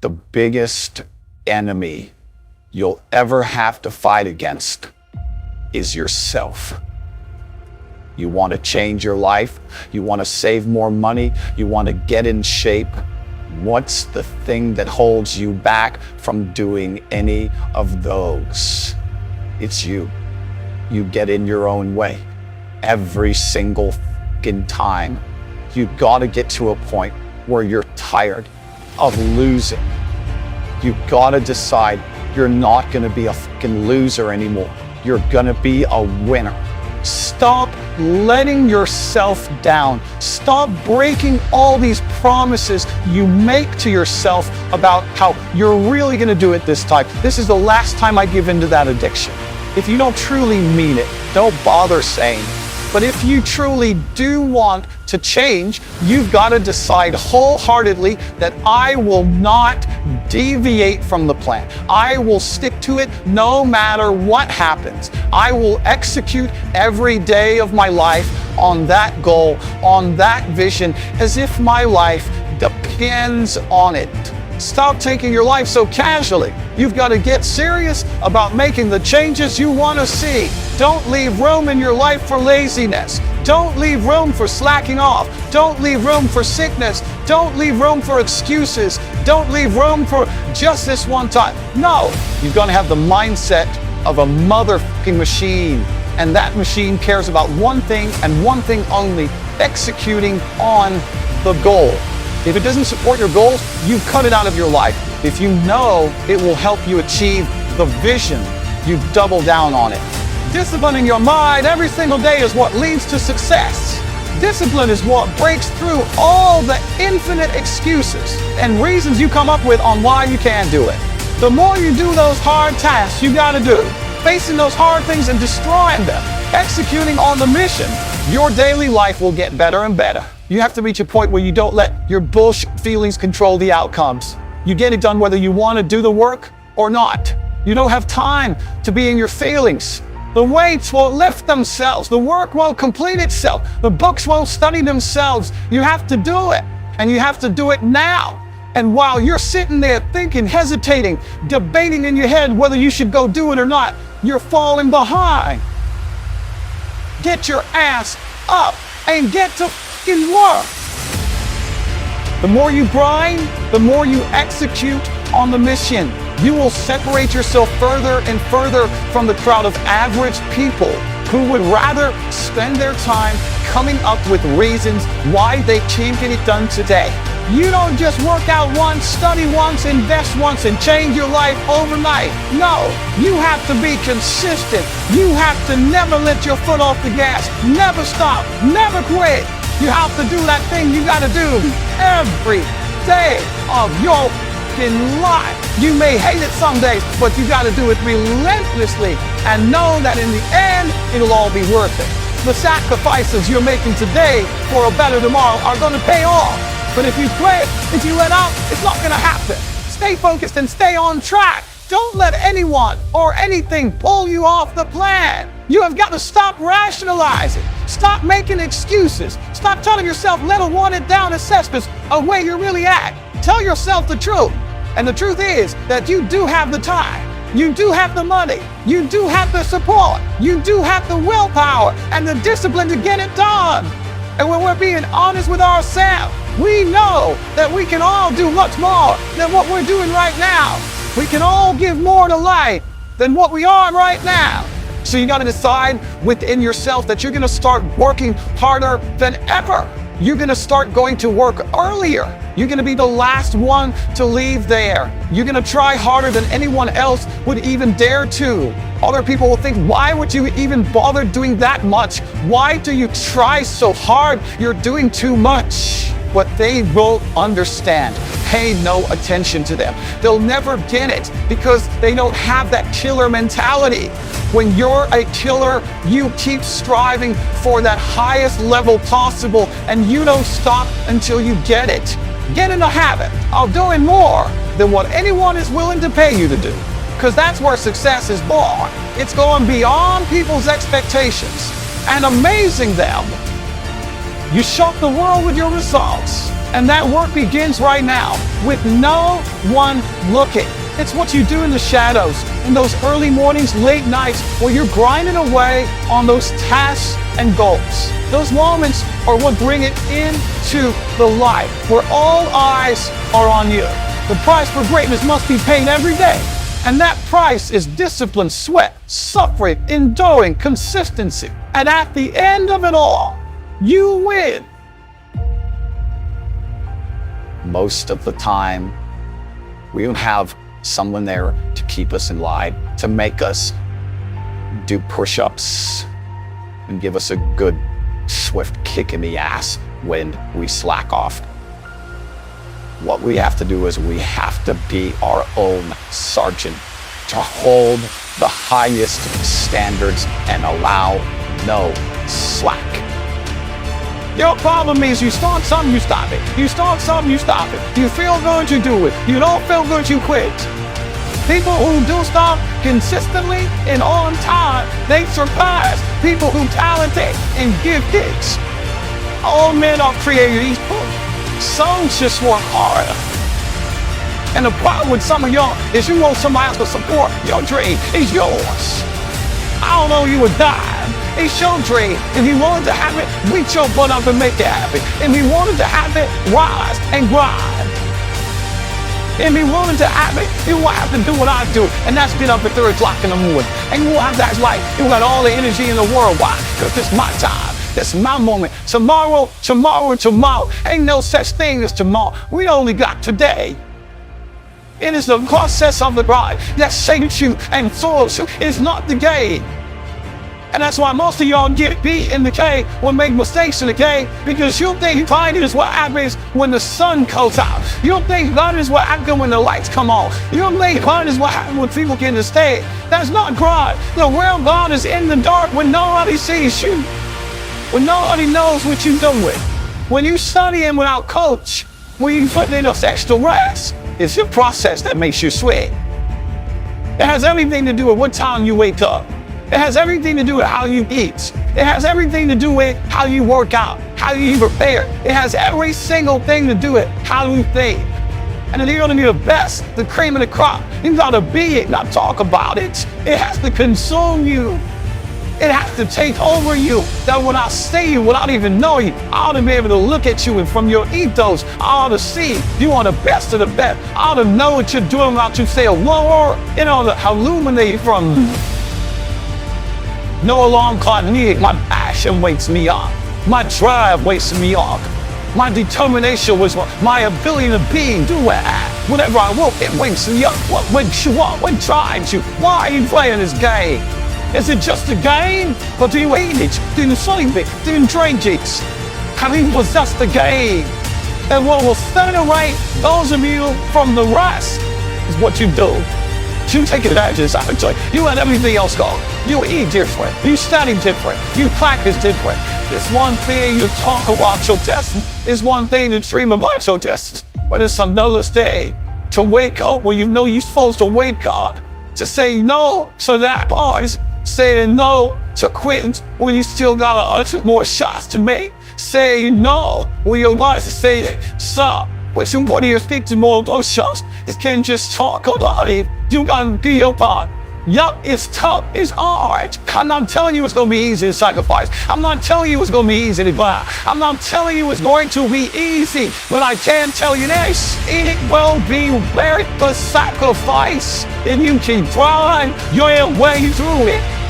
the biggest enemy you'll ever have to fight against is yourself. You want to change your life, you want to save more money, you want to get in shape. What's the thing that holds you back from doing any of those? It's you. You get in your own way every single fucking time. You've got to get to a point where you're tired of losing. You've got to decide you're not going to be a fucking loser anymore. You're going to be a winner. Stop letting yourself down. Stop breaking all these promises you make to yourself about how you're really going to do it this time. This is the last time I give in to that addiction. If you don't truly mean it, don't bother saying. But if you truly do want to change, you've got to decide wholeheartedly that I will not deviate from the plan. I will stick to it no matter what happens. I will execute every day of my life on that goal, on that vision, as if my life depends on it. Stop taking your life so casually. You've got to get serious about making the changes you want to see. Don't leave room in your life for laziness. Don't leave room for slacking off. Don't leave room for sickness. Don't leave room for excuses. Don't leave room for just this one time. No, you've got to have the mindset of a motherfucking machine. And that machine cares about one thing and one thing only: executing on the goal. If it doesn't support your goals, you cut it out of your life. If you know it will help you achieve the vision, you double down on it. Disciplining your mind every single day is what leads to success. Discipline is what breaks through all the infinite excuses and reasons you come up with on why you can't do it. The more you do those hard tasks you gotta do, facing those hard things and destroying them, executing on the mission, your daily life will get better and better. You have to reach a point where you don't let your bullshit feelings control the outcomes. You get it done whether you want to do the work or not. You don't have time to be in your feelings. The weights won't lift themselves. The work won't complete itself. The books won't study themselves. You have to do it, and you have to do it now. And while you're sitting there thinking, hesitating, debating in your head whether you should go do it or not, you're falling behind. Get your ass up and get to fucking work. The more you grind, the more you execute on the mission. You will separate yourself further and further from the crowd of average people who would rather spend their time coming up with reasons why they can't get it done today. You don't just work out once, study once, invest once, and change your life overnight. No, you have to be consistent. You have to never let your foot off the gas. Never stop, never quit. You have to do that thing you gotta do every day of your fucking life. You may hate it some days, but you gotta do it relentlessly and know that in the end, it'll all be worth it. The sacrifices you're making today for a better tomorrow are gonna pay off. But if you quit, if you let up, it's not gonna happen. Stay focused and stay on track. Don't let anyone or anything pull you off the plan. You have got to stop rationalizing. Stop making excuses. Stop telling yourself little wanted down assessments of where you're really at. Tell yourself the truth. And the truth is that you do have the time. You do have the money. You do have the support. You do have the willpower and the discipline to get it done. And when we're being honest with ourselves, we know that we can all do much more than what we're doing right now. We can all give more to life than what we are right now. So you got to decide within yourself that you're going to start working harder than ever. You're going to start going to work earlier. You're going to be the last one to leave there. You're going to try harder than anyone else would even dare to. Other people will think, why would you even bother doing that much? Why do you try so hard? You're doing too much. What they won't understand. Pay no attention to them. They'll never get it because they don't have that killer mentality. When you're a killer, you keep striving for that highest level possible and you don't stop until you get it. Get in the habit of doing more than what anyone is willing to pay you to do, because that's where success is born. It's going beyond people's expectations and amazing them. You shock the world with your results. And that work begins right now with no one looking. It's what you do in the shadows, in those early mornings, late nights, where you're grinding away on those tasks and goals. Those moments are what bring it into the light, where all eyes are on you. The price for greatness must be paid every day. And that price is discipline, sweat, suffering, enduring, consistency. And at the end of it all, you win. Most of the time, we don't have someone there to keep us in line, to make us do push-ups and give us a good, swift kick in the ass when we slack off. What we have to do is we have to be our own sergeant, to hold the highest standards and allow no slack. Your problem is you start something, you stop it. You start something, you stop it. You feel good, you do it. You don't feel good, you quit. People who do stuff consistently and on time, they surpass people who talented and gifted. All men are created equal. Some just work harder. And the problem with some of y'all is you want somebody else to support your dream. It's yours. I don't know you would die. It's your dream. If you wanted to have it, reach your butt up and make it happen. If you wanted to have it, rise and grind. If you wanted to have it, you will have to do what I do. And that's get up at 3 o'clock in the morning. And you will have that light. You got all the energy in the world. Why? Because it's my time. It's my moment. Tomorrow. Ain't no such thing as tomorrow. We only got today. It is the process of the grind that shapes you and forms you. It's not the game. And that's why most of y'all get beat in the game or make mistakes in the game, because you think grind is what happens when the sun goes out. You think grind is what happens when the lights come on. You think grind is what happens when people get in the stage. That's not grind. The real grind is in the dark when nobody sees you, when nobody knows what you're doing. When you studying without coach, when you put in those extra rest, it's your process that makes you sweat. It has everything to do with what time you wake up. It has everything to do with how you eat. It has everything to do with how you work out, how you prepare. It has every single thing to do with how you think. And if you're gonna be the best, the cream of the crop, you gotta be it, not talk about it. It has to consume you. It has to take over you. That when I see you, without even knowing you, I ought to be able to look at you and from your ethos, I ought to see you are the best of the best. I ought to know what you're doing without you say a word. It ought to illuminate from no alarm clock needed. My passion wakes me up. My drive wakes me up. My determination was my ability to be and do it. Whenever I woke, it wakes me up. What wakes you up? What drives you? Why are you playing this game? Is it just a game? Or do you eat it? Do you sleep it? Do you drink it? I mean, it was just a game. And what will separate those of you from the rest is what you do. You take advantage of it. You let everything else go. You eat different. You study different. You practice different. It's one thing you talk about your destiny. It's one thing to dream about your destiny. But it's another day to wake up when you know you're supposed to wake up. To say no to that boys. Saying no to quitting when you still got 100 more shots to make. Saying no when your wife is saying stop. But somebody is thinking more of those shots. It can't just talk about it. You gotta be your part. Yup, it's tough, it's hard. I'm not telling you it's gonna be easy to sacrifice. I'm not telling you it's gonna be easy to buy. I'm not telling you it's going to be easy. But I can tell you this, it will be worth the sacrifice. If you can grind your way through it.